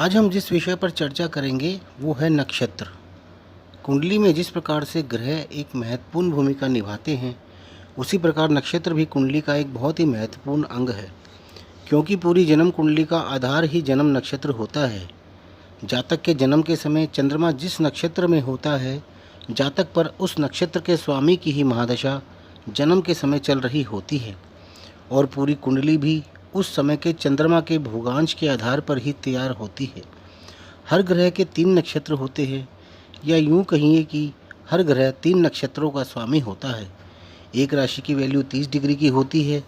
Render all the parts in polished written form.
आज हम जिस विषय पर चर्चा करेंगे वो है नक्षत्र। कुंडली में जिस प्रकार से ग्रह एक महत्वपूर्ण भूमिका निभाते हैं, उसी प्रकार नक्षत्र भी कुंडली का एक बहुत ही महत्वपूर्ण अंग है, क्योंकि पूरी जन्म कुंडली का आधार ही जन्म नक्षत्र होता है। जातक के जन्म के समय चंद्रमा जिस नक्षत्र में होता है, जातक पर उस नक्षत्र के स्वामी की ही महादशा जन्म के समय चल रही होती है और पूरी कुंडली भी उस समय के चंद्रमा के भूगांश के आधार पर ही तैयार होती है। हर ग्रह के 3 नक्षत्र होते हैं, या यूं कहिए कि हर ग्रह 3 नक्षत्रों का स्वामी होता है। एक राशि की वैल्यू 30 डिग्री की होती है,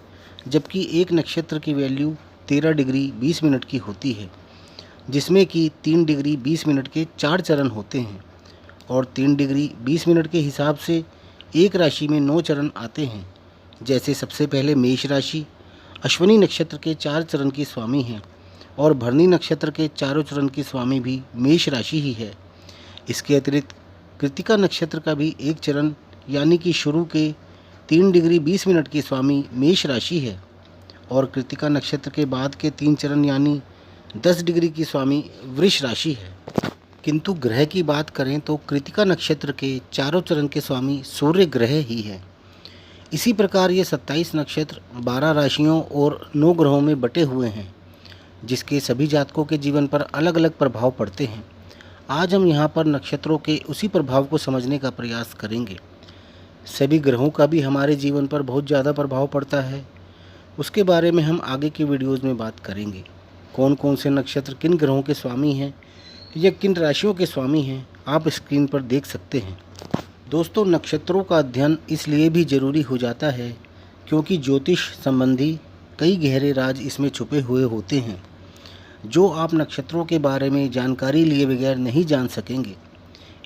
जबकि एक नक्षत्र की वैल्यू 13 डिग्री 20 मिनट की होती है, जिसमें कि 3 डिग्री 20 मिनट के 4 चरण होते हैं और 3 डिग्री 20 मिनट के हिसाब से एक राशि में 9 चरण आते हैं। जैसे सबसे पहले मेष राशि अश्विनी नक्षत्र के 4 चरण की स्वामी है और भरणी नक्षत्र के चारों चरण की स्वामी भी मेष राशि ही है। इसके अतिरिक्त कृतिका नक्षत्र का भी एक चरण यानी कि शुरू के 3 डिग्री 20 मिनट की स्वामी मेष राशि है और कृतिका नक्षत्र के बाद के 3 चरण यानी 10 डिग्री की स्वामी वृष राशि है। किंतु ग्रह की बात करें तो कृतिका नक्षत्र के चारों चरण के स्वामी सूर्य ग्रह ही है। इसी प्रकार ये 27 नक्षत्र 12 राशियों और 9 ग्रहों में बटे हुए हैं, जिसके सभी जातकों के जीवन पर अलग अलग प्रभाव पड़ते हैं। आज हम यहाँ पर नक्षत्रों के उसी प्रभाव को समझने का प्रयास करेंगे। सभी ग्रहों का भी हमारे जीवन पर बहुत ज़्यादा प्रभाव पड़ता है, उसके बारे में हम आगे की वीडियोज़ में बात करेंगे। कौन कौन से नक्षत्र किन ग्रहों के स्वामी हैं या किन राशियों के स्वामी हैं, आप स्क्रीन पर देख सकते हैं। दोस्तों, नक्षत्रों का अध्ययन इसलिए भी ज़रूरी हो जाता है क्योंकि ज्योतिष संबंधी कई गहरे राज इसमें छुपे हुए होते हैं, जो आप नक्षत्रों के बारे में जानकारी लिए बगैर नहीं जान सकेंगे।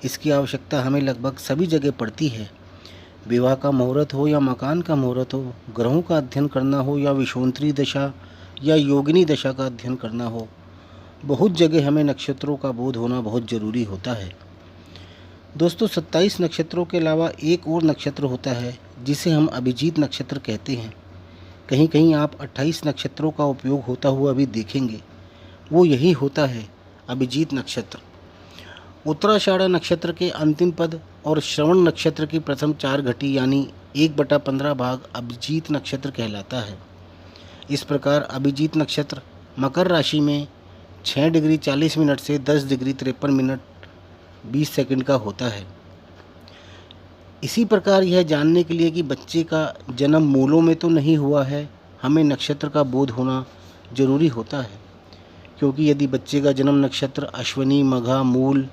इसकी आवश्यकता हमें लगभग सभी जगह पड़ती है। विवाह का मुहूर्त हो या मकान का मुहूर्त हो, ग्रहों का अध्ययन करना हो या विषुवंतरी दशा या योगिनी दशा का अध्ययन करना हो, बहुत जगह हमें नक्षत्रों का बोध होना बहुत ज़रूरी होता है। दोस्तों, 27 नक्षत्रों के अलावा एक और नक्षत्र होता है जिसे हम अभिजीत नक्षत्र कहते हैं। कहीं कहीं आप 28 नक्षत्रों का उपयोग होता हुआ भी देखेंगे, वो यही होता है अभिजीत नक्षत्र। उत्तराषाढ़ नक्षत्र के अंतिम पद और श्रवण नक्षत्र की प्रथम 4 घटी यानी 1/15 भाग अभिजीत नक्षत्र कहलाता है। इस प्रकार अभिजीत नक्षत्र मकर राशि में 6 डिग्री 40 मिनट से 10 डिग्री 53 मिनट 20 सेकंड का होता है। इसी प्रकार यह जानने के लिए कि बच्चे का जन्म मूलों में तो नहीं हुआ है, हमें नक्षत्र का बोध होना जरूरी होता है, क्योंकि यदि बच्चे का जन्म नक्षत्र अश्विनी, मघा, मूल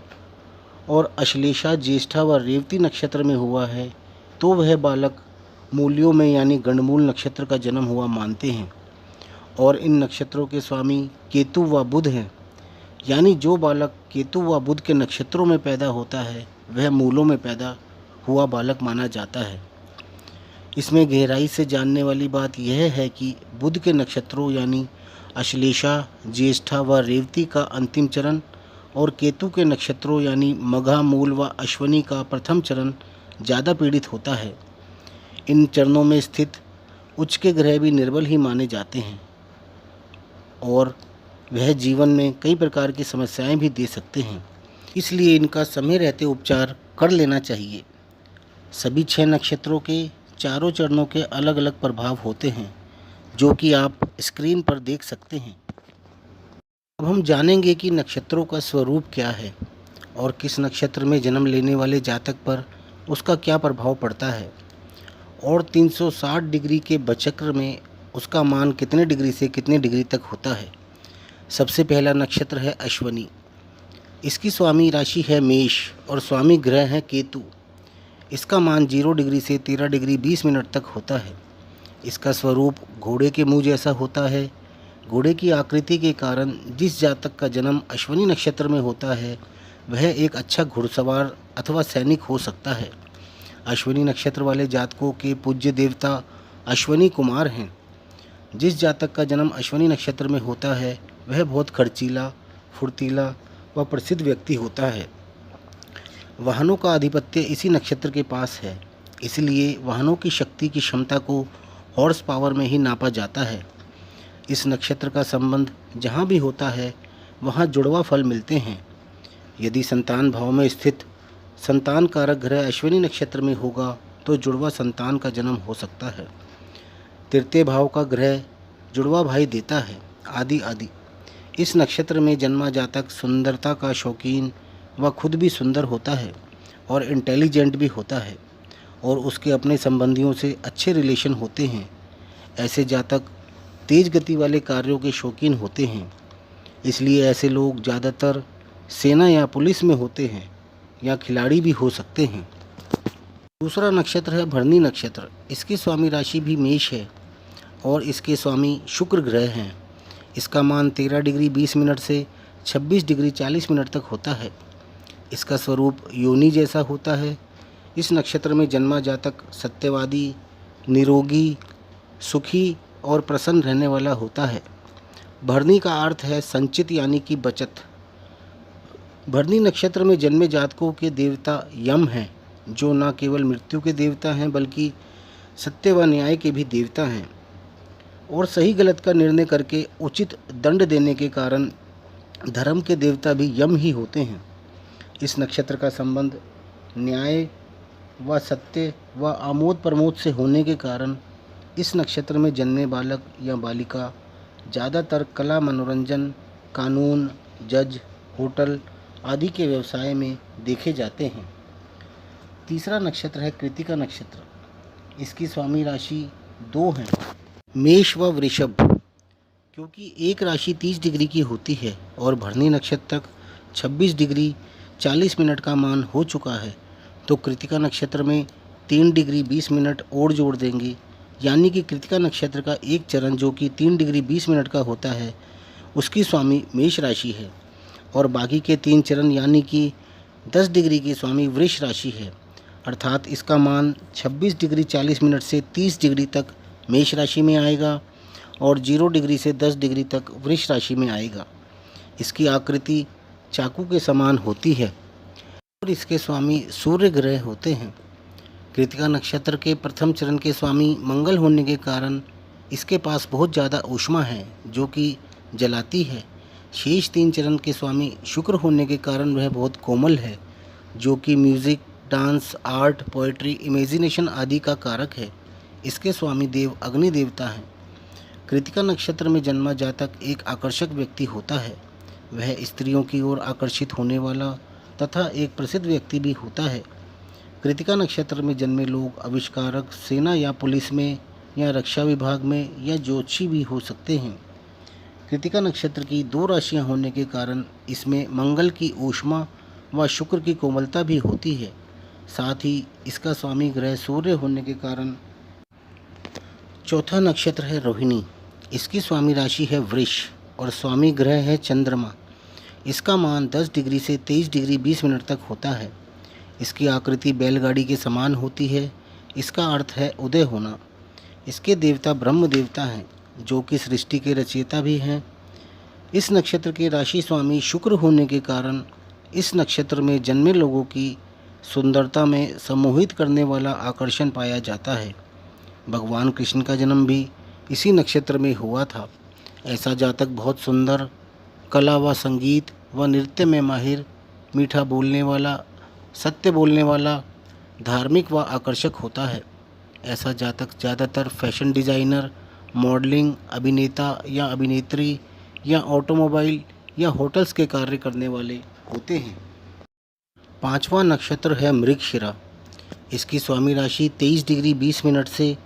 और अश्लेषा, ज्येष्ठा व रेवती नक्षत्र में हुआ है तो वह बालक मूलियों में यानी गंडमूल नक्षत्र का जन्म हुआ मानते हैं और इन नक्षत्रों के स्वामी केतु व बुध हैं। यानी जो बालक केतु व बुध के नक्षत्रों में पैदा होता है वह मूलों में पैदा हुआ बालक माना जाता है। इसमें गहराई से जानने वाली बात यह है कि बुध के नक्षत्रों यानी अश्लेषा, ज्येष्ठा व रेवती का अंतिम चरण और केतु के नक्षत्रों यानी मघा, मूल व अश्विनी का प्रथम चरण ज़्यादा पीड़ित होता है। इन चरणों में स्थित उच्च के ग्रह भी निर्बल ही माने जाते हैं और वह जीवन में कई प्रकार की समस्याएं भी दे सकते हैं, इसलिए इनका समय रहते उपचार कर लेना चाहिए। सभी 6 नक्षत्रों के चारों चरणों के अलग अलग प्रभाव होते हैं, जो कि आप स्क्रीन पर देख सकते हैं। अब हम जानेंगे कि नक्षत्रों का स्वरूप क्या है और किस नक्षत्र में जन्म लेने वाले जातक पर उसका क्या प्रभाव पड़ता है और 360 डिग्री के बचक्र में उसका मान कितने डिग्री से कितने डिग्री तक होता है। सबसे पहला नक्षत्र है अश्विनी। इसकी स्वामी राशि है मेष और स्वामी ग्रह है केतु। इसका मान 0 डिग्री से 13 डिग्री 20 मिनट तक होता है। इसका स्वरूप घोड़े के मुंह जैसा होता है। घोड़े की आकृति के कारण जिस जातक का जन्म अश्विनी नक्षत्र में होता है वह एक अच्छा घुड़सवार अथवा सैनिक हो सकता है। अश्विनी नक्षत्र वाले जातकों के पूज्य देवता अश्विनी कुमार हैं। जिस जातक का जन्म अश्विनी नक्षत्र में होता है वह बहुत खर्चीला, फुर्तीला व प्रसिद्ध व्यक्ति होता है। वाहनों का आधिपत्य इसी नक्षत्र के पास है, इसलिए वाहनों की शक्ति की क्षमता को हॉर्स पावर में ही नापा जाता है। इस नक्षत्र का संबंध जहाँ भी होता है वहाँ जुड़वा फल मिलते हैं। यदि संतान भाव में स्थित संतान कारक ग्रह अश्विनी नक्षत्र में होगा तो जुड़वा संतान का जन्म हो सकता है। तृतीय भाव का ग्रह जुड़वा भाई देता है, आदि आदि। इस नक्षत्र में जन्मा जातक सुंदरता का शौकीन व खुद भी सुंदर होता है और इंटेलिजेंट भी होता है और उसके अपने संबंधियों से अच्छे रिलेशन होते हैं। ऐसे जातक तेज गति वाले कार्यों के शौकीन होते हैं, इसलिए ऐसे लोग ज़्यादातर सेना या पुलिस में होते हैं या खिलाड़ी भी हो सकते हैं। दूसरा नक्षत्र है भरणी नक्षत्र। इसकी स्वामी राशि भी मेष है और इसके स्वामी शुक्र ग्रह हैं। इसका मान 13 डिग्री 20 मिनट से 26 डिग्री 40 मिनट तक होता है। इसका स्वरूप योनि जैसा होता है। इस नक्षत्र में जन्मा जातक सत्यवादी, निरोगी, सुखी और प्रसन्न रहने वाला होता है। भरणी का अर्थ है संचित यानी कि बचत। भरणी नक्षत्र में जन्मे जातकों के देवता यम हैं, जो न केवल मृत्यु के देवता हैं बल्कि सत्य व न्याय के भी देवता हैं और सही गलत का निर्णय करके उचित दंड देने के कारण धर्म के देवता भी यम ही होते हैं। इस नक्षत्र का संबंध न्याय व सत्य व आमोद प्रमोद से होने के कारण इस नक्षत्र में जन्मे बालक या बालिका ज़्यादातर कला, मनोरंजन, कानून, जज, होटल आदि के व्यवसाय में देखे जाते हैं। तीसरा नक्षत्र है कृतिका नक्षत्र। इसकी स्वामी राशि 2 हैं, मेष व वृषभ। क्योंकि एक राशि 30 डिग्री की होती है और भरणी नक्षत्र तक 26 डिग्री 40 मिनट का मान हो चुका है, तो कृतिका नक्षत्र में 3 डिग्री 20 मिनट और जोड़ देंगे, यानी कि कृतिका नक्षत्र का एक चरण जो कि 3 डिग्री 20 मिनट का होता है, उसकी स्वामी मेष राशि है और बाकी के 3 चरण यानी कि 10 डिग्री की स्वामी वृष राशि है। अर्थात इसका मान 26 डिग्री 40 मिनट से 30 डिग्री तक मेष राशि में आएगा और 0 डिग्री से 10 डिग्री तक वृष राशि में आएगा। इसकी आकृति चाकू के समान होती है और इसके स्वामी सूर्य ग्रह होते हैं। कृतिका नक्षत्र के प्रथम चरण के स्वामी मंगल होने के कारण इसके पास बहुत ज़्यादा ऊष्मा है जो कि जलाती है। शेष 3 चरण के स्वामी शुक्र होने के कारण वह बहुत कोमल है जो कि music, dance, art, poetry, imagination आदि का कारक है। इसके स्वामी देव अग्नि देवता हैं। कृतिका नक्षत्र में जन्मा जातक एक आकर्षक व्यक्ति होता है। वह स्त्रियों की ओर आकर्षित होने वाला तथा एक प्रसिद्ध व्यक्ति भी होता है। कृतिका नक्षत्र में जन्मे लोग आविष्कारक, सेना या पुलिस में या रक्षा विभाग में या ज्योतिषी भी हो सकते हैं। कृतिका नक्षत्र की 2 राशियां होने के कारण इसमें मंगल की ऊष्मा व शुक्र की कोमलता भी होती है। साथ ही इसका स्वामी ग्रह सूर्य होने के कारण। चौथा नक्षत्र है रोहिणी। इसकी स्वामी राशि है वृष और स्वामी ग्रह है चंद्रमा। इसका मान 10 डिग्री से 23 डिग्री 20 मिनट तक होता है। इसकी आकृति बैलगाड़ी के समान होती है। इसका अर्थ है उदय होना। इसके देवता ब्रह्म देवता हैं जो कि सृष्टि के रचयिता भी हैं। इस नक्षत्र के राशि स्वामी शुक्र होने के कारण इस नक्षत्र में जन्मे लोगों की सुंदरता में सम्मोहित करने वाला आकर्षण पाया जाता है। भगवान कृष्ण का जन्म भी इसी नक्षत्र में हुआ था। ऐसा जातक बहुत सुंदर, कला व संगीत व नृत्य में माहिर, मीठा बोलने वाला, सत्य बोलने वाला, धार्मिक व आकर्षक होता है। ऐसा जातक ज़्यादातर फैशन डिज़ाइनर, मॉडलिंग, अभिनेता या अभिनेत्री या ऑटोमोबाइल या होटल्स के कार्य करने वाले होते हैं। 5वां नक्षत्र है मृगशिरा। इसकी स्वामी राशि 23 डिग्री 20 मिनट से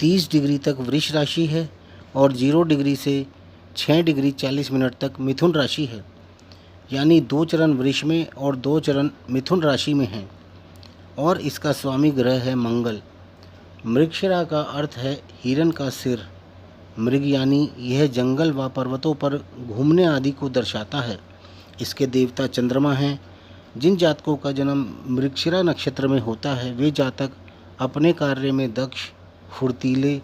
30 डिग्री तक वृष राशि है और 0 डिग्री से 6 डिग्री 40 मिनट तक मिथुन राशि है। यानी 2 चरण वृष में और 2 चरण मिथुन राशि में हैं और इसका स्वामी ग्रह है मंगल। मृगशिरा का अर्थ है हिरन का सिर। मृग यानी यह जंगल व पर्वतों पर घूमने आदि को दर्शाता है। इसके देवता चंद्रमा हैं। जिन जातकों का जन्म मृगशिरा नक्षत्र में होता है वे जातक अपने कार्य में दक्ष, फुर्तीले,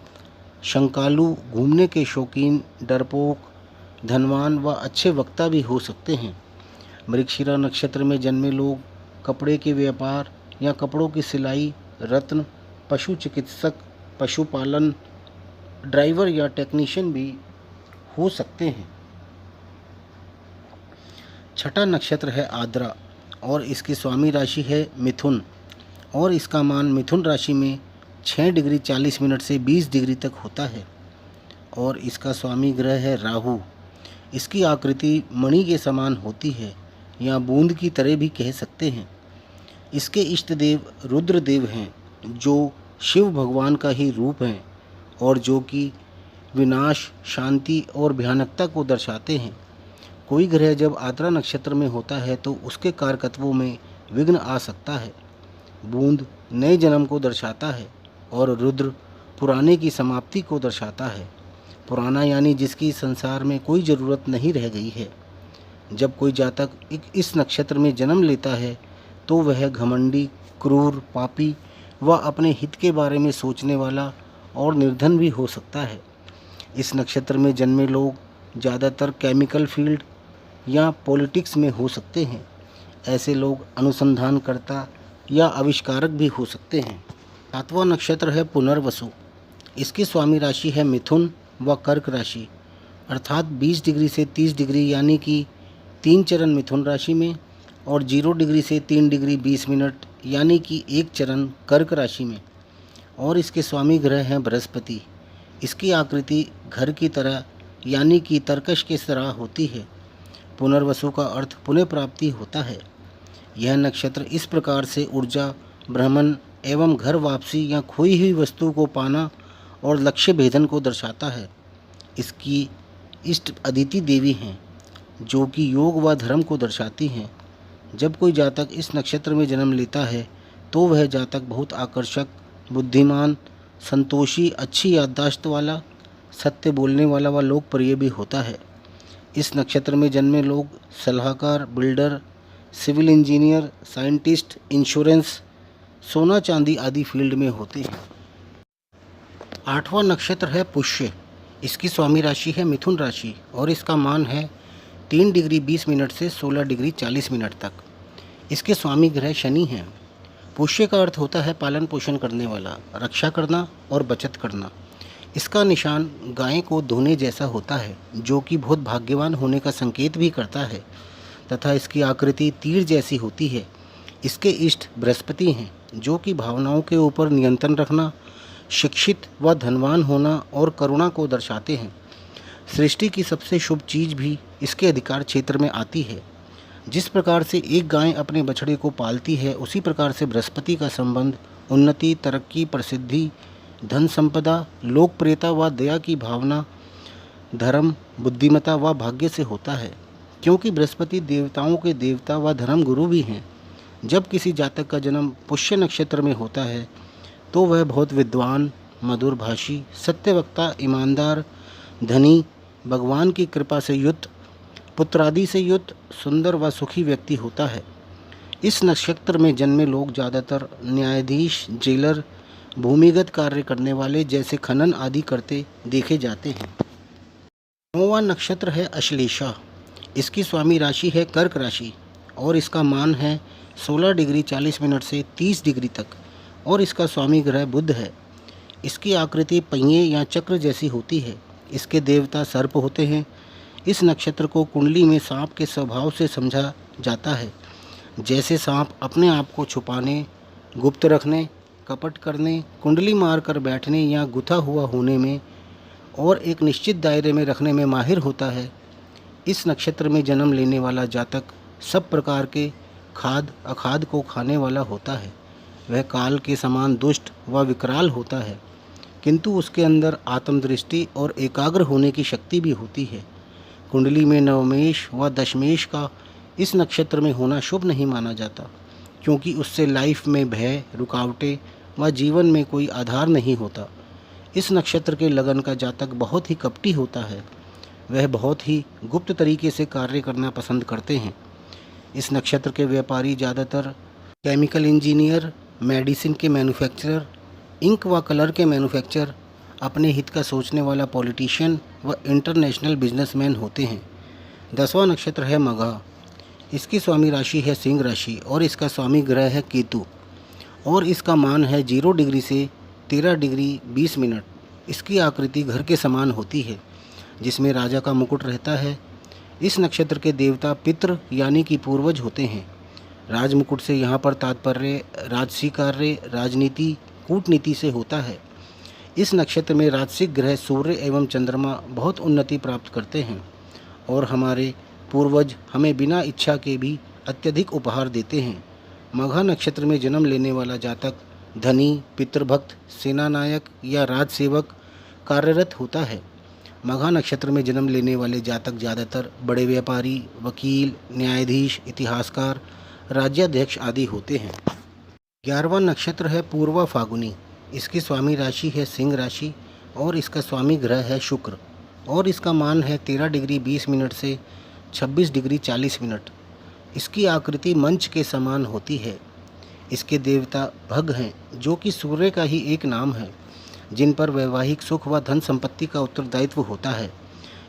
शंकालु, घूमने के शौकीन, डरपोक, धनवान व अच्छे वक्ता भी हो सकते हैं। मृगशिरा नक्षत्र में जन्मे लोग कपड़े के व्यापार या कपड़ों की सिलाई, रत्न, पशु चिकित्सक, पशुपालन, ड्राइवर या टेक्नीशियन भी हो सकते हैं। छठा नक्षत्र है आद्रा और इसकी स्वामी राशि है मिथुन और इसका मान मिथुन राशि में 6 डिग्री 40 मिनट से 20 डिग्री तक होता है और इसका स्वामी ग्रह है राहु। इसकी आकृति मणि के समान होती है या बूंद की तरह भी कह सकते हैं। इसके इष्ट देव रुद्रदेव हैं जो शिव भगवान का ही रूप हैं और जो कि विनाश, शांति और भयानकता को दर्शाते हैं। कोई ग्रह जब आद्रा नक्षत्र में होता है तो उसके कारकत्वों में विघ्न आ सकता है। बूंद नए जन्म को दर्शाता है और रुद्र पुराने की समाप्ति को दर्शाता है। पुराना यानी जिसकी संसार में कोई ज़रूरत नहीं रह गई है। जब कोई जातक इस नक्षत्र में जन्म लेता है तो वह घमंडी, क्रूर, पापी व अपने हित के बारे में सोचने वाला और निर्धन भी हो सकता है। इस नक्षत्र में जन्मे लोग ज़्यादातर केमिकल फील्ड या पॉलिटिक्स में हो सकते हैं। ऐसे लोग अनुसंधानकर्ता या आविष्कारक भी हो सकते हैं। सातवां नक्षत्र है पुनर्वसु। इसकी स्वामी राशि है मिथुन व कर्क राशि, अर्थात 20 डिग्री से 30 डिग्री यानी कि 3 चरण मिथुन राशि में और 0 डिग्री से 3 डिग्री 20 मिनट यानी कि 1 चरण कर्क राशि में। और इसके स्वामी ग्रह हैं बृहस्पति। इसकी आकृति घर की तरह यानी कि तरकश की तरह होती है। पुनर्वसु का अर्थ पुनः प्राप्ति होता है। यह नक्षत्र इस प्रकार से ऊर्जा, भ्रमण एवं घर वापसी या खोई हुई वस्तु को पाना और लक्ष्य भेदन को दर्शाता है। इसकी इष्ट अदिति देवी हैं जो कि योग व धर्म को दर्शाती हैं। जब कोई जातक इस नक्षत्र में जन्म लेता है तो वह जातक बहुत आकर्षक, बुद्धिमान, संतोषी, अच्छी याददाश्त वाला, सत्य बोलने वाला व लोकप्रिय भी होता है। इस नक्षत्र में जन्मे लोग सलाहकार, builder, civil engineer, scientist, insurance, सोना चांदी आदि फील्ड में होते हैं। आठवां नक्षत्र है पुष्य। इसकी स्वामी राशि है मिथुन राशि और इसका मान है 3 डिग्री 20 मिनट से 16 डिग्री 40 मिनट तक। इसके स्वामी ग्रह शनि हैं। पुष्य का अर्थ होता है पालन पोषण करने वाला, रक्षा करना और बचत करना। इसका निशान गाय को धोने जैसा होता है जो कि बहुत भाग्यवान होने का संकेत भी करता है तथा इसकी आकृति तीर जैसी होती है। इसके इष्ट बृहस्पति हैं जो कि भावनाओं के ऊपर नियंत्रण रखना, शिक्षित व धनवान होना और करुणा को दर्शाते हैं। सृष्टि की सबसे शुभ चीज़ भी इसके अधिकार क्षेत्र में आती है। जिस प्रकार से एक गाय अपने बछड़े को पालती है उसी प्रकार से बृहस्पति का संबंध उन्नति, तरक्की, प्रसिद्धि, धन संपदा, लोकप्रियता व दया की भावना, धर्म, बुद्धिमत्ता व भाग्य से होता है। क्योंकि बृहस्पति देवताओं के देवता व धर्म गुरु भी हैं। जब किसी जातक का जन्म पुष्य नक्षत्र में होता है तो वह बहुत विद्वान, मधुरभाषी, सत्यवक्ता, ईमानदार, धनी, भगवान की कृपा से युक्त, पुत्रादि से युक्त, सुंदर व सुखी व्यक्ति होता है। इस नक्षत्र में जन्मे लोग ज़्यादातर न्यायाधीश, जेलर, भूमिगत कार्य करने वाले जैसे खनन आदि करते देखे जाते हैं। 9वां नक्षत्र है अश्लेषा। इसकी स्वामी राशि है कर्क राशि और इसका मान है 16 डिग्री 40 मिनट से 30 डिग्री तक और इसका स्वामी ग्रह बुध है। इसकी आकृति पहिए या चक्र जैसी होती है। इसके देवता सर्प होते हैं। इस नक्षत्र को कुंडली में सांप के स्वभाव से समझा जाता है। जैसे सांप अपने आप को छुपाने, गुप्त रखने, कपट करने, कुंडली मार कर बैठने या गुथा हुआ होने में और एक निश्चित दायरे में रखने में माहिर होता है। इस नक्षत्र में जन्म लेने वाला जातक सब प्रकार के खाद अखाद को खाने वाला होता है। वह काल के समान दुष्ट व विकराल होता है किंतु उसके अंदर आत्मदृष्टि और एकाग्र होने की शक्ति भी होती है। कुंडली में नवमेश व दशमेश का इस नक्षत्र में होना शुभ नहीं माना जाता क्योंकि उससे लाइफ में भय, रुकावटें व जीवन में कोई आधार नहीं होता। इस नक्षत्र के लगन का जातक बहुत ही कपटी होता है। वह बहुत ही गुप्त तरीके से कार्य करना पसंद करते हैं। इस नक्षत्र के व्यापारी ज़्यादातर केमिकल इंजीनियर, मेडिसिन के मैन्युफैक्चरर, इंक व कलर के मैन्युफैक्चरर, अपने हित का सोचने वाला पॉलिटिशियन व इंटरनेशनल बिजनेसमैन होते हैं। 10वां नक्षत्र है मघा। इसकी स्वामी राशि है सिंह राशि और इसका स्वामी ग्रह है केतु और इसका मान है 0 डिग्री से 13 डिग्री 20 मिनट। इसकी आकृति घर के समान होती है जिसमें राजा का मुकुट रहता है। इस नक्षत्र के देवता पितृ यानी कि पूर्वज होते हैं। राजमुकुट से यहाँ पर तात्पर्य राजसी कार्य, राजनीति, कूटनीति से होता है। इस नक्षत्र में राजसिक ग्रह सूर्य एवं चंद्रमा बहुत उन्नति प्राप्त करते हैं और हमारे पूर्वज हमें बिना इच्छा के भी अत्यधिक उपहार देते हैं। मघा नक्षत्र में जन्म लेने वाला जातक धनी, पितृभक्त, सेनानायक या राजसेवक कार्यरत होता है। मघा नक्षत्र में जन्म लेने वाले जातक ज़्यादातर बड़े व्यापारी, वकील, न्यायाधीश, इतिहासकार, राज्याध्यक्ष आदि होते हैं। 11वां नक्षत्र है पूर्वा फागुनी। इसकी स्वामी राशि है सिंह राशि और इसका स्वामी ग्रह है शुक्र और इसका मान है 13 डिग्री 20 मिनट से 26 डिग्री 40 मिनट। इसकी आकृति मंच के समान होती है। इसके देवता भग हैं जो कि सूर्य का ही एक नाम है, जिन पर वैवाहिक सुख व धन संपत्ति का उत्तरदायित्व होता है।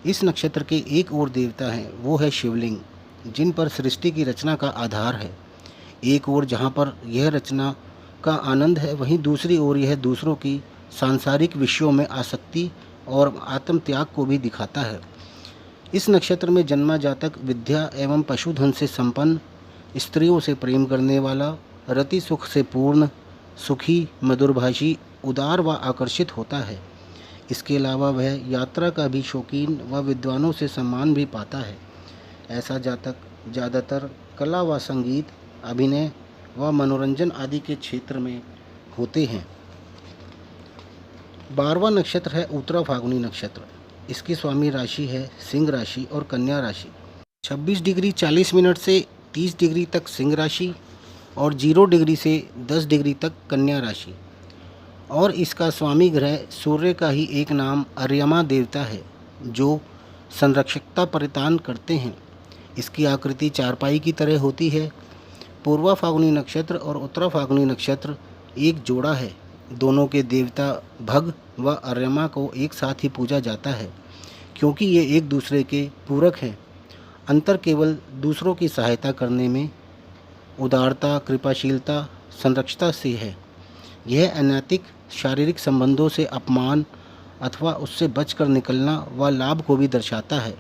इस नक्षत्र के एक और देवता हैं, वो है शिवलिंग, जिन पर सृष्टि की रचना का आधार है। एक ओर जहाँ पर यह रचना का आनंद है, वहीं दूसरी ओर यह दूसरों की सांसारिक विषयों में आसक्ति और आत्म त्याग को भी दिखाता है। इस नक्षत्र में जन्मा जातक विद्या एवं पशुधन से संपन्न, स्त्रियों से प्रेम करने वाला, रति सुख से पूर्ण, सुखी, मधुरभाषी, उदार व आकर्षित होता है। इसके अलावा वह यात्रा का भी शौकीन व विद्वानों से सम्मान भी पाता है। ऐसा जातक ज़्यादातर कला व संगीत, अभिनय व मनोरंजन आदि के क्षेत्र में होते हैं। 12वां नक्षत्र है उत्तरा फागुनी नक्षत्र। इसकी स्वामी राशि है सिंह राशि और कन्या राशि। 26 डिग्री 40 मिनट से 30 डिग्री तक सिंह राशि और 0 डिग्री से 10 डिग्री तक कन्या राशि और इसका स्वामी ग्रह सूर्य का ही एक नाम अर्यमा देवता है, जो संरक्षकता परिधान करते हैं। इसकी आकृति चारपाई की तरह होती है। पूर्वा फागुनी नक्षत्र और उत्तरा फागुनी नक्षत्र एक जोड़ा है। दोनों के देवता भग व अर्यमा को एक साथ ही पूजा जाता है, क्योंकि ये एक दूसरे के पूरक हैं। अंतर केवल दूसरों की सहायता करने में उदारता, कृपाशीलता, संरक्षता से है। यह अनैतिक शारीरिक संबंधों से अपमान अथवा उससे बचकर निकलना व लाभ को भी दर्शाता है।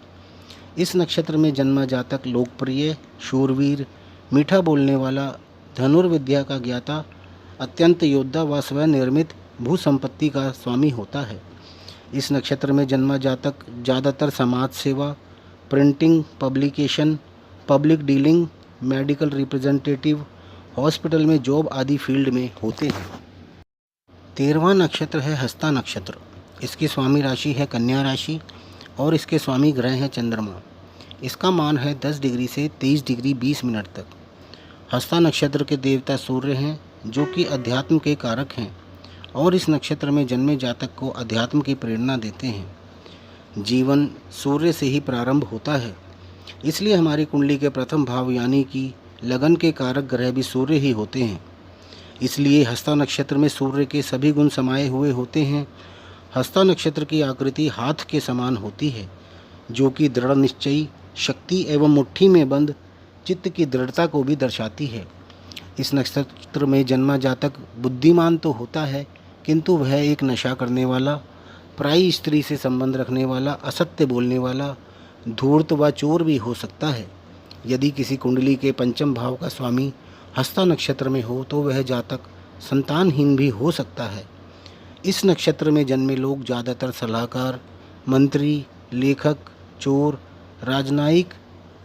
इस नक्षत्र में जन्मा जातक लोकप्रिय, शूरवीर, मीठा बोलने वाला, धनुर्विद्या का ज्ञाता, अत्यंत योद्धा व स्वनिर्मित भू संपत्ति का स्वामी होता है। इस नक्षत्र में जन्मा जातक ज़्यादातर समाज सेवा, printing, publication, public dealing, medical representative, hospital में जॉब आदि फील्ड में होते हैं। 13वां नक्षत्र है हस्ता नक्षत्र। इसकी स्वामी राशि है कन्या राशि और इसके स्वामी ग्रह हैं चंद्रमा। इसका मान है 10 डिग्री से 23 डिग्री 20 मिनट तक। हस्ता नक्षत्र के देवता सूर्य हैं, जो कि अध्यात्म के कारक हैं और इस नक्षत्र में जन्मे जातक को अध्यात्म की प्रेरणा देते हैं। जीवन सूर्य से ही प्रारंभ होता है, इसलिए हमारी कुंडली के प्रथम भाव यानी कि लगन के कारक ग्रह भी सूर्य ही होते हैं। इसलिए हस्ता नक्षत्र में सूर्य के सभी गुण समाये हुए होते हैं। हस्ता नक्षत्र की आकृति हाथ के समान होती है, जो कि दृढ़ निश्चयी, शक्ति एवं मुट्ठी में बंद चित्त की दृढ़ता को भी दर्शाती है। इस नक्षत्र में जन्मा जातक बुद्धिमान तो होता है, किंतु वह एक नशा करने वाला, पराई स्त्री से संबंध रखने वाला, असत्य बोलने वाला, धूर्त व चोर भी हो सकता है। यदि किसी कुंडली के पंचम भाव का स्वामी हस्ता नक्षत्र में हो तो वह जातक संतानहीन भी हो सकता है। इस नक्षत्र में जन्मे लोग ज़्यादातर सलाहकार, मंत्री, लेखक, चोर, राजनयिक,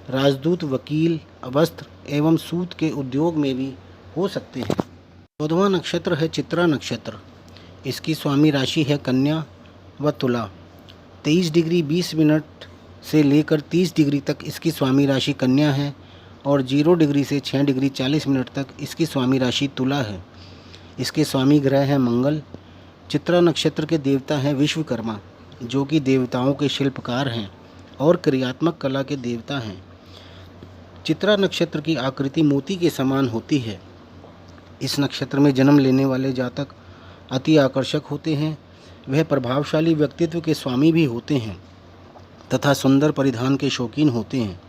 राजदूत, वकील, वस्त्र एवं सूत के उद्योग में भी हो सकते हैं। 14वां नक्षत्र है चित्रा नक्षत्र। इसकी स्वामी राशि है कन्या व तुला। 23 डिग्री 20 मिनट से लेकर 30 डिग्री तक इसकी स्वामी राशि कन्या है और 0 डिग्री से 6 डिग्री 40 मिनट तक इसकी स्वामी राशि तुला है। इसके स्वामी ग्रह हैं मंगल। चित्रा नक्षत्र के देवता हैं विश्वकर्मा, जो कि देवताओं के शिल्पकार हैं और क्रियात्मक कला के देवता हैं। चित्रा नक्षत्र की आकृति मोती के समान होती है। इस नक्षत्र में जन्म लेने वाले जातक अति आकर्षक होते हैं। वह प्रभावशाली व्यक्तित्व के स्वामी भी होते हैं तथा सुंदर परिधान के शौकीन होते हैं।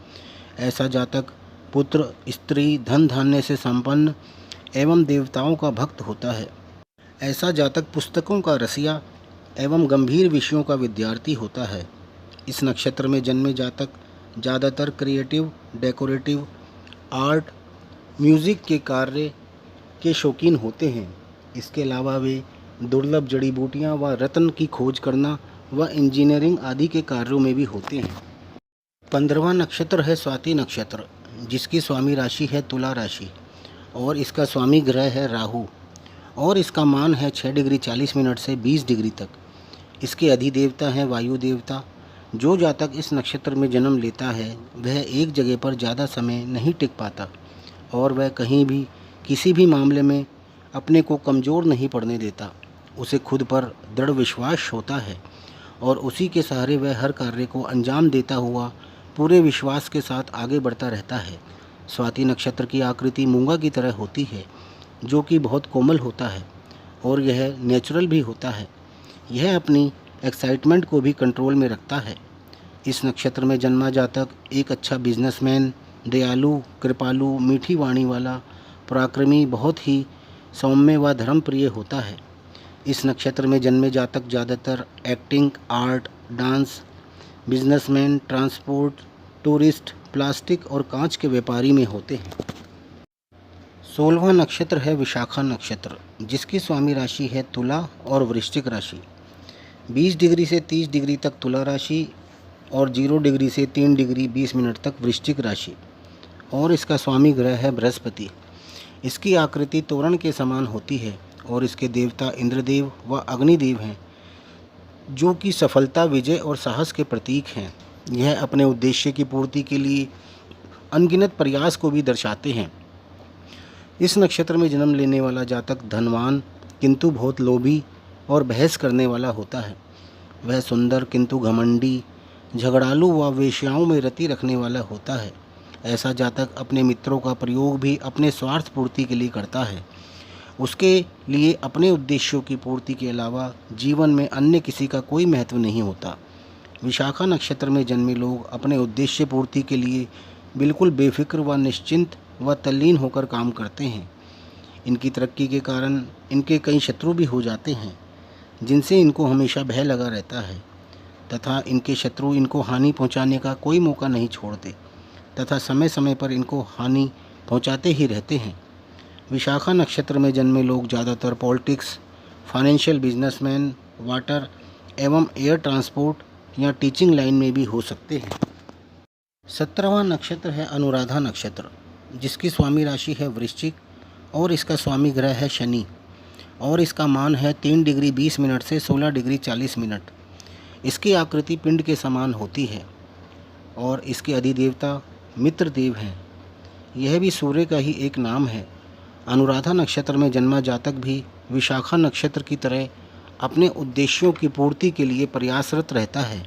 ऐसा जातक पुत्र, स्त्री, धन धान्य से संपन्न एवं देवताओं का भक्त होता है। ऐसा जातक पुस्तकों का रसिया एवं गंभीर विषयों का विद्यार्थी होता है। इस नक्षत्र में जन्मे जातक ज़्यादातर क्रिएटिव, डेकोरेटिव, आर्ट, म्यूज़िक के कार्य के शौकीन होते हैं। इसके अलावा वे दुर्लभ जड़ी बूटियाँ व रत्न की खोज करना व इंजीनियरिंग आदि के कार्यों में भी होते हैं। 15वां नक्षत्र है स्वाति नक्षत्र, जिसकी स्वामी राशि है तुला राशि और इसका स्वामी ग्रह है राहु और इसका मान है 6 डिग्री 40 मिनट से 20 डिग्री तक। इसके अधिदेवता हैं वायु देवता। जो जातक इस नक्षत्र में जन्म लेता है वह एक जगह पर ज़्यादा समय नहीं टिक पाता और वह कहीं भी किसी भी मामले में अपने को कमज़ोर नहीं पड़ने देता। उसे खुद पर दृढ़ विश्वास होता है और उसी के सहारे वह हर कार्य को अंजाम देता हुआ पूरे विश्वास के साथ आगे बढ़ता रहता है। स्वाति नक्षत्र की आकृति मूंगा की तरह होती है, जो कि बहुत कोमल होता है और यह नेचुरल भी होता है। यह अपनी एक्साइटमेंट को भी कंट्रोल में रखता है। इस नक्षत्र में जन्मा जातक एक अच्छा बिजनेसमैन, दयालु, कृपालु, मीठी वाणी वाला, पराक्रमी, बहुत ही सौम्य व धर्मप्रिय होता है। इस नक्षत्र में जन्मे जातक ज़्यादातर acting, art, dance, businessman, transport, tourist, plastic और कांच के व्यापारी में होते हैं। 16वां नक्षत्र है विशाखा नक्षत्र, जिसकी स्वामी राशि है तुला और वृश्चिक राशि। 20 डिग्री से 30 डिग्री तक तुला राशि और 0 डिग्री से 3 डिग्री 20 मिनट तक वृश्चिक राशि और इसका स्वामी ग्रह है बृहस्पति। इसकी आकृति तोरण के समान होती है और इसके देवता इंद्रदेव व अग्निदेव हैं, जो कि सफलता, विजय और साहस के प्रतीक हैं। यह अपने उद्देश्य की पूर्ति के लिए अनगिनत प्रयास को भी दर्शाते हैं। इस नक्षत्र में जन्म लेने वाला जातक धनवान किंतु बहुत लोभी और बहस करने वाला होता है। वह सुंदर किंतु घमंडी, झगड़ालू व वेश्याओं में रति रखने वाला होता है। ऐसा जातक अपने मित्रों का प्रयोग भी अपने स्वार्थ पूर्ति के लिए करता है। उसके लिए अपने उद्देश्यों की पूर्ति के अलावा जीवन में अन्य किसी का कोई महत्व नहीं होता। विशाखा नक्षत्र में जन्मे लोग अपने उद्देश्य पूर्ति के लिए बिल्कुल बेफिक्र व निश्चिंत व तल्लीन होकर काम करते हैं। इनकी तरक्की के कारण इनके कई शत्रु भी हो जाते हैं, जिनसे इनको हमेशा भय लगा रहता है तथा इनके शत्रु इनको हानि पहुंचाने का कोई मौका नहीं छोड़ते तथा समय समय पर इनको हानि पहुंचाते ही रहते हैं। विशाखा नक्षत्र में जन्मे लोग ज़्यादातर पॉलिटिक्स, फाइनेंशियल, बिजनेसमैन, वाटर एवं एयर ट्रांसपोर्ट या टीचिंग लाइन में भी हो सकते हैं। 17वां नक्षत्र है अनुराधा नक्षत्र, जिसकी स्वामी राशि है वृश्चिक और इसका स्वामी ग्रह है शनि और इसका मान है 3 डिग्री 20 मिनट से 16 डिग्री 40 मिनट। इसकी आकृति पिंड के समान होती है और इसके अधिदेवता मित्रदेव हैं। यह भी सूर्य का ही एक नाम है। अनुराधा नक्षत्र में जन्मा जातक भी विशाखा नक्षत्र की तरह अपने उद्देश्यों की पूर्ति के लिए प्रयासरत रहता है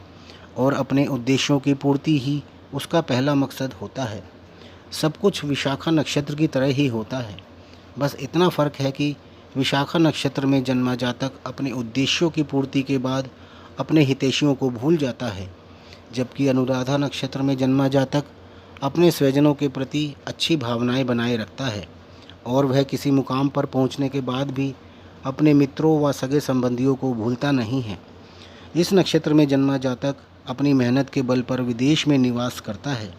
और अपने उद्देश्यों की पूर्ति ही उसका पहला मकसद होता है। सब कुछ विशाखा नक्षत्र की तरह ही होता है, बस इतना फ़र्क है कि विशाखा नक्षत्र में जन्मा जातक अपने उद्देश्यों की पूर्ति के बाद अपने हितैषियों को भूल जाता है, जबकि अनुराधा नक्षत्र में जन्मा जातक अपने स्वजनों के प्रति अच्छी भावनाएं बनाए रखता है और वह किसी मुकाम पर पहुंचने के बाद भी अपने मित्रों व सगे संबंधियों को भूलता नहीं है। इस नक्षत्र में जन्मा जातक अपनी मेहनत के बल पर विदेश में निवास करता है।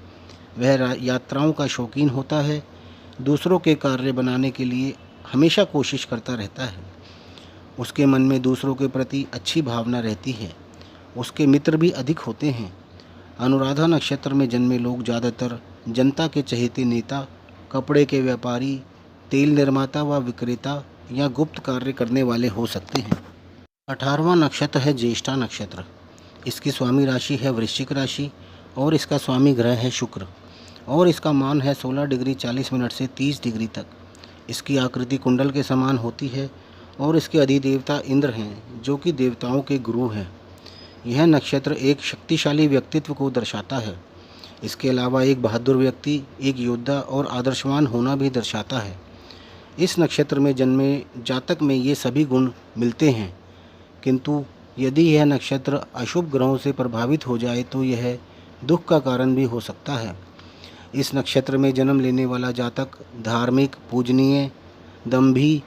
वह यात्राओं का शौकीन होता है, दूसरों के कार्य बनाने के लिए हमेशा कोशिश करता रहता है। उसके मन में दूसरों के प्रति अच्छी भावना रहती है। उसके मित्र भी अधिक होते हैं। अनुराधा नक्षत्र में जन्मे लोग ज़्यादातर जनता के चहेते नेता, कपड़े के व्यापारी, तेल निर्माता व विक्रेता या गुप्त कार्य करने वाले हो सकते हैं। 18वां नक्षत्र है ज्येष्ठा नक्षत्र। इसकी स्वामी राशि है वृश्चिक राशि और इसका स्वामी ग्रह है शुक्र और इसका मान है 16 डिग्री 40 मिनट से 30 डिग्री तक। इसकी आकृति कुंडल के समान होती है और इसके अधिदेवता इंद्र हैं, जो कि देवताओं के गुरु हैं। यह नक्षत्र एक शक्तिशाली व्यक्तित्व को दर्शाता है। इसके अलावा एक बहादुर व्यक्ति, एक योद्धा और आदर्शवान होना भी दर्शाता है। इस नक्षत्र में जन्मे जातक में ये सभी गुण मिलते हैं, किंतु यदि यह नक्षत्र अशुभ ग्रहों से प्रभावित हो जाए तो यह दुख का कारण भी हो सकता है। इस नक्षत्र में जन्म लेने वाला जातक धार्मिक, पूजनीय, दंभी,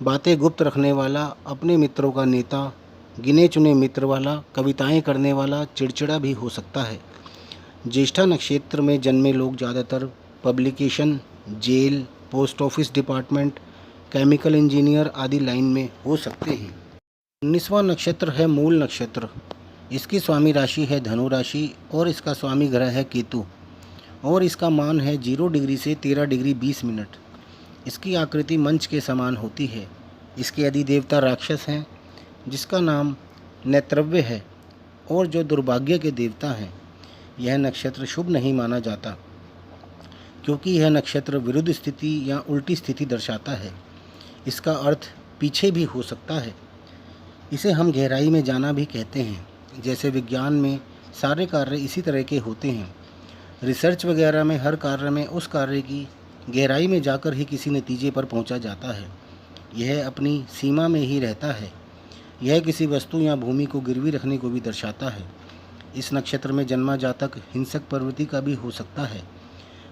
बातें गुप्त रखने वाला, अपने मित्रों का नेता, गिने चुने मित्र वाला, कविताएं करने वाला, चिड़चिड़ा भी हो सकता है। ज्येष्ठा नक्षत्र में जन्मे लोग ज़्यादातर publication, jail, post office department, chemical engineer आदि लाइन में हो सकते हैं। 19वां नक्षत्र है मूल नक्षत्र। इसकी स्वामी राशि है धनु राशि और इसका स्वामी ग्रह है केतु और इसका मान है 0 डिग्री से 13 डिग्री 20 मिनट। इसकी आकृति मंच के समान होती है। इसके अधिदेवता राक्षस हैं जिसका नाम नेत्रव्य है और जो दुर्भाग्य के देवता हैं। यह नक्षत्र शुभ नहीं माना जाता क्योंकि यह नक्षत्र विरुद्ध स्थिति या उल्टी स्थिति दर्शाता है। इसका अर्थ पीछे भी हो सकता है। इसे हम गहराई में जाना भी कहते हैं। जैसे विज्ञान में सारे कार्य इसी तरह के होते हैं। रिसर्च वगैरह में हर कार्य में उस कार्य की गहराई में जाकर ही किसी नतीजे पर पहुंचा जाता है। यह अपनी सीमा में ही रहता है। यह किसी वस्तु या भूमि को गिरवी रखने को भी दर्शाता है। इस नक्षत्र में जन्मा जातक हिंसक प्रवृत्ति का भी हो सकता है।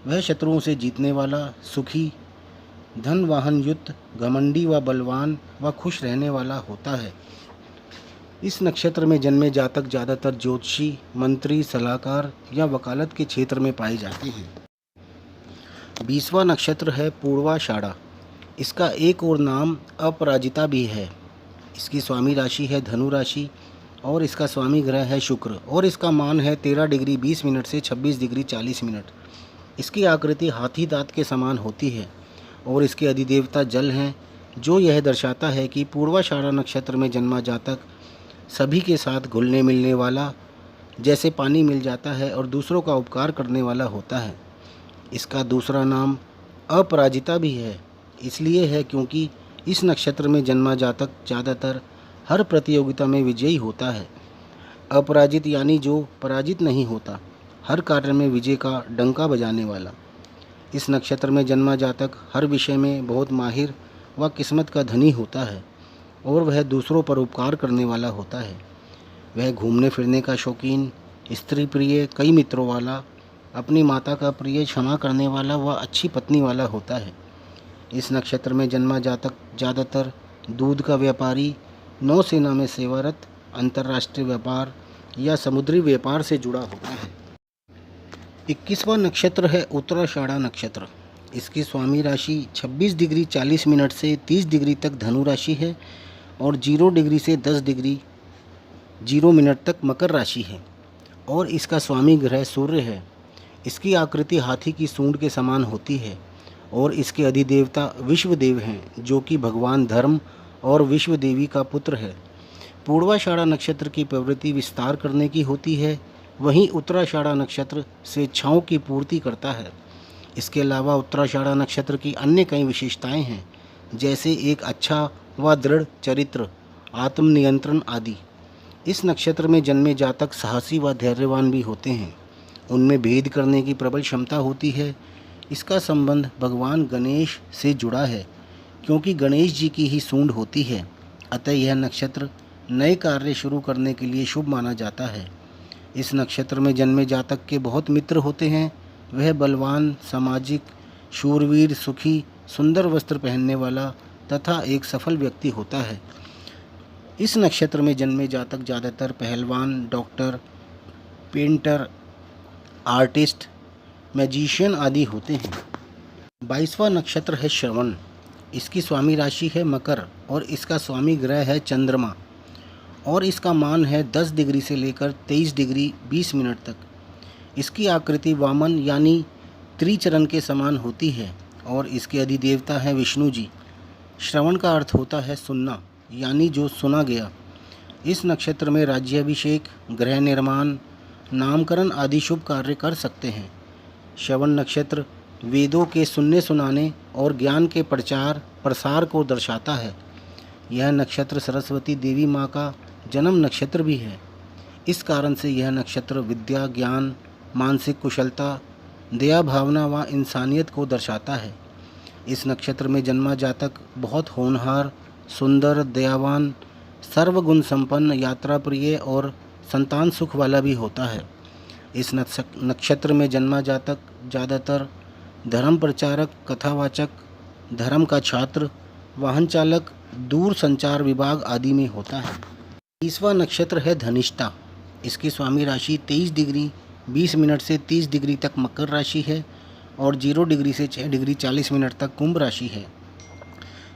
वह शत्रुओं से जीतने वाला, सुखी, धन वाहन युक्त, घमंडी व बलवान व खुश रहने वाला होता है। इस नक्षत्र में जन्मे जातक ज़्यादातर ज्योतिषी, मंत्री, सलाहकार या वकालत के क्षेत्र में पाए जाते हैं। 20वां नक्षत्र है पूर्वाषाढ़ा। इसका एक और नाम अपराजिता भी है। इसकी स्वामी राशि है धनु राशि और इसका स्वामी ग्रह है शुक्र और इसका मान है 13 डिग्री 20 मिनट से 26 डिग्री 40 मिनट। इसकी आकृति हाथी दांत के समान होती है और इसके अधिदेवता जल हैं, जो यह दर्शाता है कि पूर्वाषाढ़ा नक्षत्र में जन्मा जातक सभी के साथ घुलने मिलने वाला, जैसे पानी मिल जाता है, और दूसरों का उपकार करने वाला होता है। इसका दूसरा नाम अपराजिता भी है, इसलिए है क्योंकि इस नक्षत्र में जन्मा जातक ज़्यादातर हर प्रतियोगिता में विजयी होता है। अपराजित यानी जो पराजित नहीं होता, हर कार्य में विजय का डंका बजाने वाला। इस नक्षत्र में जन्मा जातक हर विषय में बहुत माहिर व किस्मत का धनी होता है और वह दूसरों पर उपकार करने वाला होता है। वह घूमने फिरने का शौकीन, स्त्री प्रिय, कई मित्रों वाला, अपनी माता का प्रिय, क्षमा करने वाला व अच्छी पत्नी वाला होता है। इस नक्षत्र में जन्मा जातक ज़्यादातर दूध का व्यापारी, नौसेना में सेवारत, अंतर्राष्ट्रीय व्यापार या समुद्री व्यापार से जुड़ा होता है। 21वां नक्षत्र है उत्तराषाढ़ा नक्षत्र। इसकी स्वामी राशि 26 डिग्री 40 मिनट से 30 डिग्री तक धनु राशि है और 0 डिग्री से 10 डिग्री 0 मिनट तक मकर राशि है और इसका स्वामी ग्रह सूर्य है। इसकी आकृति हाथी की सूंड के समान होती है और इसके अधिदेवता विश्वदेव हैं, जो कि भगवान धर्म और विश्व देवी का पुत्र है। पूर्वाषाढ़ा नक्षत्र की प्रवृत्ति विस्तार करने की होती है, वहीं उत्तराषाढ़ा नक्षत्र स्वेच्छाओं की पूर्ति करता है। इसके अलावा उत्तराषाढ़ा नक्षत्र की अन्य कई विशेषताएं हैं, जैसे एक अच्छा व दृढ़ चरित्र, आत्मनियंत्रण आदि। इस नक्षत्र में जन्मे जातक साहसी व धैर्यवान भी होते हैं। उनमें भेद करने की प्रबल क्षमता होती है। इसका संबंध भगवान गणेश से जुड़ा है, क्योंकि गणेश जी की ही सूंड होती है। अतः यह नक्षत्र नए कार्य शुरू करने के लिए शुभ माना जाता है। इस नक्षत्र में जन्मे जातक के बहुत मित्र होते हैं। वह बलवान, सामाजिक, शूरवीर, सुखी, सुंदर वस्त्र पहनने वाला तथा एक सफल व्यक्ति होता है। इस नक्षत्र में जन्मे जातक ज़्यादातर पहलवान, डॉक्टर, पेंटर, आर्टिस्ट, मैजिशियन आदि होते हैं। 22वां नक्षत्र है श्रवण। इसकी स्वामी राशि है मकर और इसका स्वामी ग्रह है चंद्रमा और इसका मान है 10 डिग्री से लेकर 23 डिग्री 20 मिनट तक। इसकी आकृति वामन यानी त्रिचरण के समान होती है और इसके अधिदेवता हैं विष्णु जी। श्रवण का अर्थ होता है सुनना, यानी जो सुना गया। इस नक्षत्र में राज्याभिषेक, गृह निर्माण, नामकरण आदि शुभ कार्य कर सकते हैं। श्रवण नक्षत्र वेदों के सुनने सुनाने और ज्ञान के प्रचार प्रसार को दर्शाता है। यह नक्षत्र सरस्वती देवी माँ का जन्म नक्षत्र भी है। इस कारण से यह नक्षत्र विद्या, ज्ञान, मानसिक कुशलता, दया भावना व इंसानियत को दर्शाता है। इस नक्षत्र में जन्मा जातक बहुत होनहार, सुंदर, दयावान, सर्वगुण संपन्न, यात्रा प्रिय और संतान सुख वाला भी होता है। इस नक्षत्र में जन्मा जातक ज़्यादातर धर्म प्रचारक, कथावाचक, धर्म का छात्र, वाहन चालक, दूर संचार विभाग आदि में होता है। 30वां नक्षत्र है धनिष्ठा। इसकी स्वामी राशि 23 डिग्री 20 मिनट से 30 डिग्री तक मकर राशि है और 0 डिग्री से 6 डिग्री 40 मिनट तक कुंभ राशि है।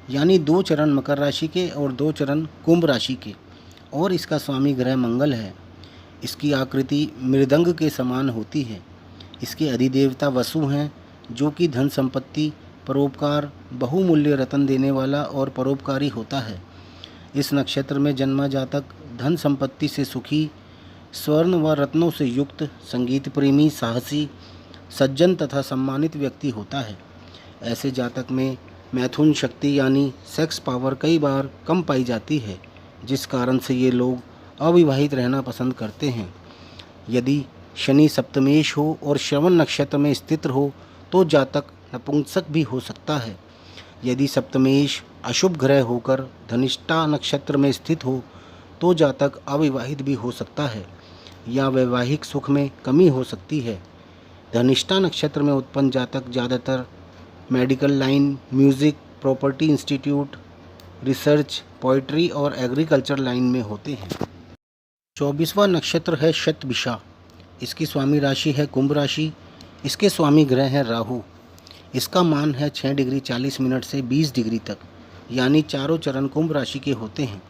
यानी 2 चरण मकर राशि के और 2 चरण कुंभ राशि के। और इसका स्वामी ग्रह मंगल है। इसकी आकृति मृदंग के समान होती है। इसके अधिदेवता वसु हैं, जो कि धन संपत्ति, परोपकार, बहुमूल्य रत्न देने वाला और परोपकारी होता है। इस नक्षत्र में जन्मा जातक धन संपत्ति से सुखी, स्वर्ण व रत्नों से युक्त, संगीत प्रेमी, साहसी, सज्जन तथा सम्मानित व्यक्ति होता है। ऐसे जातक में मैथुन शक्ति यानी सेक्स पावर कई बार कम पाई जाती है, जिस कारण से ये लोग अविवाहित रहना पसंद करते हैं। यदि शनि सप्तमेश हो और श्रवण नक्षत्र में स्थित हो तो जातक नपुंसक भी हो सकता है। यदि सप्तमेश अशुभ ग्रह होकर धनिष्ठा नक्षत्र में स्थित हो तो जातक अविवाहित भी हो सकता है या वैवाहिक सुख में कमी हो सकती है। धनिष्ठा नक्षत्र में उत्पन्न जातक ज़्यादातर medical line, music, property institute, research, poetry और एग्रीकल्चर लाइन में होते हैं। 24वां नक्षत्र है शतभिषा। इसकी स्वामी राशि है कुंभ राशि। इसके स्वामी ग्रह हैं राहु। इसका मान है 6 डिग्री 40 मिनट से 20 डिग्री तक, यानी चारों चरण कुंभ राशि के होते हैं।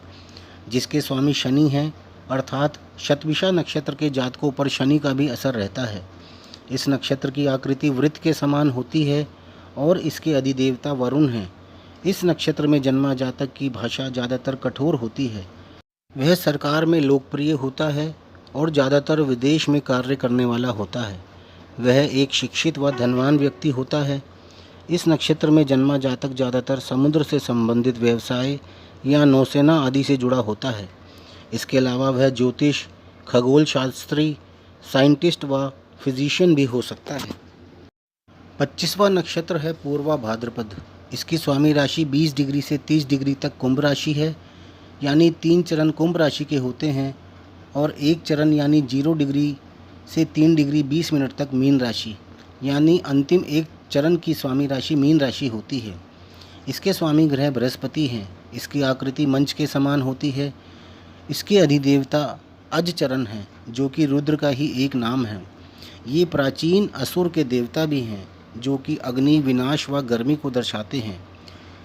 जिसके स्वामी शनि हैं, अर्थात शतभिषा नक्षत्र के जातकों पर शनि का भी असर रहता है। इस नक्षत्र की आकृति वृत्त के समान होती है और इसके अधिदेवता वरुण हैं। इस नक्षत्र में जन्मा जातक की भाषा ज़्यादातर कठोर होती है। वह सरकार में लोकप्रिय होता है और ज़्यादातर विदेश में कार्य करने वाला होता है। वह एक शिक्षित व धनवान व्यक्ति होता है। इस नक्षत्र में जन्मा जातक ज़्यादातर समुद्र से संबंधित व्यवसाय या नौसेना आदि से जुड़ा होता है। इसके अलावा वह ज्योतिष, खगोल शास्त्री, साइंटिस्ट व फिजिशियन भी हो सकता है। 25वां नक्षत्र है पूर्वा भाद्रपद। इसकी स्वामी राशि 20 डिग्री से 30 डिग्री तक कुंभ राशि है, यानी 3 चरण कुंभ राशि के होते हैं और 1 चरण यानी 0 डिग्री से 3 डिग्री 20 मिनट तक मीन राशि, यानी अंतिम 1 चरण की स्वामी राशि मीन राशि होती है। इसके स्वामी ग्रह बृहस्पति हैं। इसकी आकृति मंच के समान होती है। इसके अधिदेवता अज चरण हैं, जो कि रुद्र का ही एक नाम है। ये प्राचीन असुर के देवता भी हैं, जो कि अग्नि, विनाश व गर्मी को दर्शाते हैं।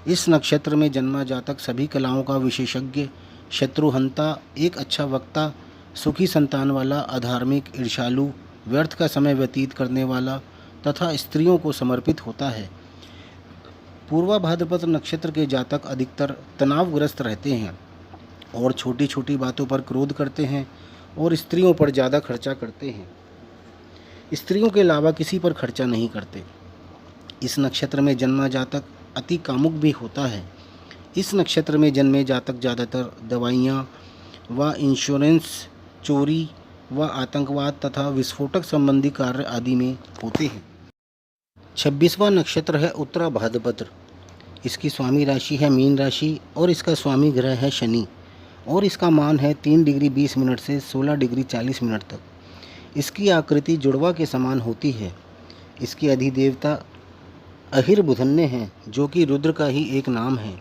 इस नक्षत्र में जन्मा जातक सभी कलाओं का विशेषज्ञ, शत्रुहंता, एक अच्छा वक्ता, सुखी संतान वाला, अधार्मिक, ईर्ष्यालु, व्यर्थ का समय व्यतीत करने वाला तथा स्त्रियों को समर्पित होता है। पूर्वा भाद्रपद नक्षत्र के जातक अधिकतर तनावग्रस्त रहते हैं और छोटी छोटी बातों पर क्रोध करते हैं और स्त्रियों पर ज़्यादा खर्चा करते हैं। स्त्रियों के अलावा किसी पर खर्चा नहीं करते। इस नक्षत्र में जन्मा जातक अति कामुक भी होता है। इस नक्षत्र में जन्मे जातक ज़्यादातर दवाइयाँ व इंश्योरेंस, चोरी व आतंकवाद तथा विस्फोटक संबंधी कार्य आदि में होते हैं। 26वां नक्षत्र है उत्तरा भाद्रपद। इसकी स्वामी राशि है मीन राशि और इसका स्वामी ग्रह है शनि और इसका मान है 3 डिग्री 20 मिनट से 16 डिग्री 40 मिनट तक। इसकी आकृति जुड़वा के समान होती है। इसके अधिदेवता अहिर बुधन्य हैं, जो कि रुद्र का ही एक नाम है,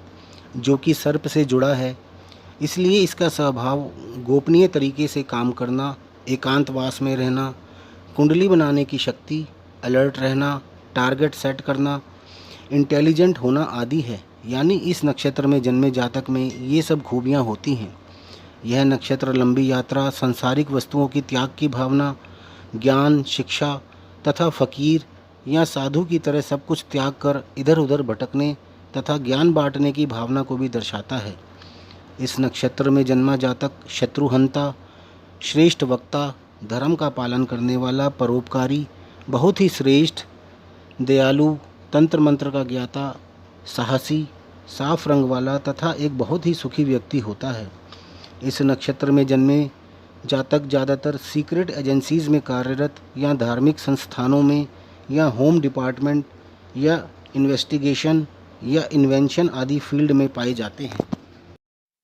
जो कि सर्प से जुड़ा है। इसलिए इसका स्वभाव गोपनीय तरीके से काम करना, एकांतवास में रहना, कुंडली बनाने की शक्ति, अलर्ट रहना, टारगेट सेट करना, इंटेलिजेंट होना आदि है। यानी इस नक्षत्र में जन्मे जातक में ये सब खूबियाँ होती हैं। यह नक्षत्र लंबी यात्रा, सांसारिक वस्तुओं की त्याग की भावना, ज्ञान, शिक्षा तथा फकीर या साधु की तरह सब कुछ त्याग कर इधर उधर भटकने तथा ज्ञान बांटने की भावना को भी दर्शाता है। इस नक्षत्र में जन्मा जातक शत्रुहंता, श्रेष्ठ वक्ता, धर्म का पालन करने वाला, परोपकारी, बहुत ही श्रेष्ठ, दयालु, तंत्र मंत्र का ज्ञाता, साहसी, साफ रंग वाला तथा एक बहुत ही सुखी व्यक्ति होता है। इस नक्षत्र में जन्मे जातक ज़्यादातर सीक्रेट एजेंसीज़ में कार्यरत या धार्मिक संस्थानों में या होम डिपार्टमेंट या इन्वेस्टिगेशन या इन्वेंशन आदि फील्ड में पाए जाते हैं।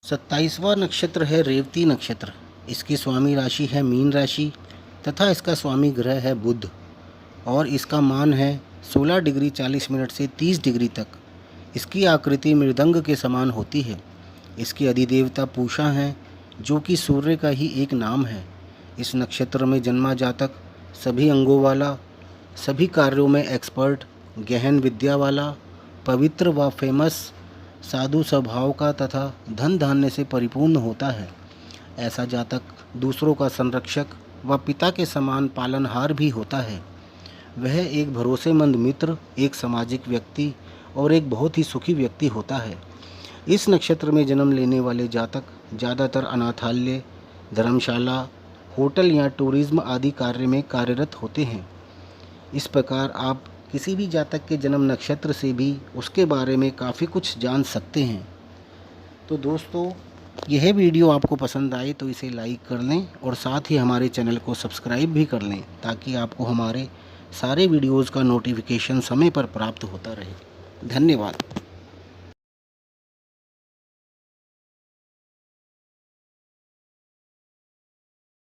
27वां नक्षत्र है रेवती नक्षत्र। इसकी स्वामी राशि है मीन राशि तथा इसका स्वामी ग्रह है बुध और इसका मान है 16 डिग्री 40 मिनट से 30 डिग्री तक। इसकी आकृति मृदंग के समान होती है। इसके अधिदेवता पूषा हैं, जो कि सूर्य का ही एक नाम है। इस नक्षत्र में जन्मा जातक सभी अंगों वाला, सभी कार्यों में एक्सपर्ट, गहन विद्या वाला, पवित्र व फेमस, साधु स्वभाव का तथा धन धान्य से परिपूर्ण होता है। ऐसा जातक दूसरों का संरक्षक व पिता के समान पालनहार भी होता है। वह एक भरोसेमंद मित्र, एक सामाजिक व्यक्ति और एक बहुत ही सुखी व्यक्ति होता है। इस नक्षत्र में जन्म लेने वाले जातक ज़्यादातर अनाथालय, धर्मशाला, होटल या टूरिज्म आदि कार्य में कार्यरत होते हैं। इस प्रकार आप किसी भी जातक के जन्म नक्षत्र से भी उसके बारे में काफ़ी कुछ जान सकते हैं। तो दोस्तों, यह वीडियो आपको पसंद आए तो इसे लाइक कर लें और साथ ही हमारे चैनल को सब्सक्राइब भी कर लें, ताकि आपको हमारे सारे वीडियोज़ का नोटिफिकेशन समय पर प्राप्त होता रहे। धन्यवाद।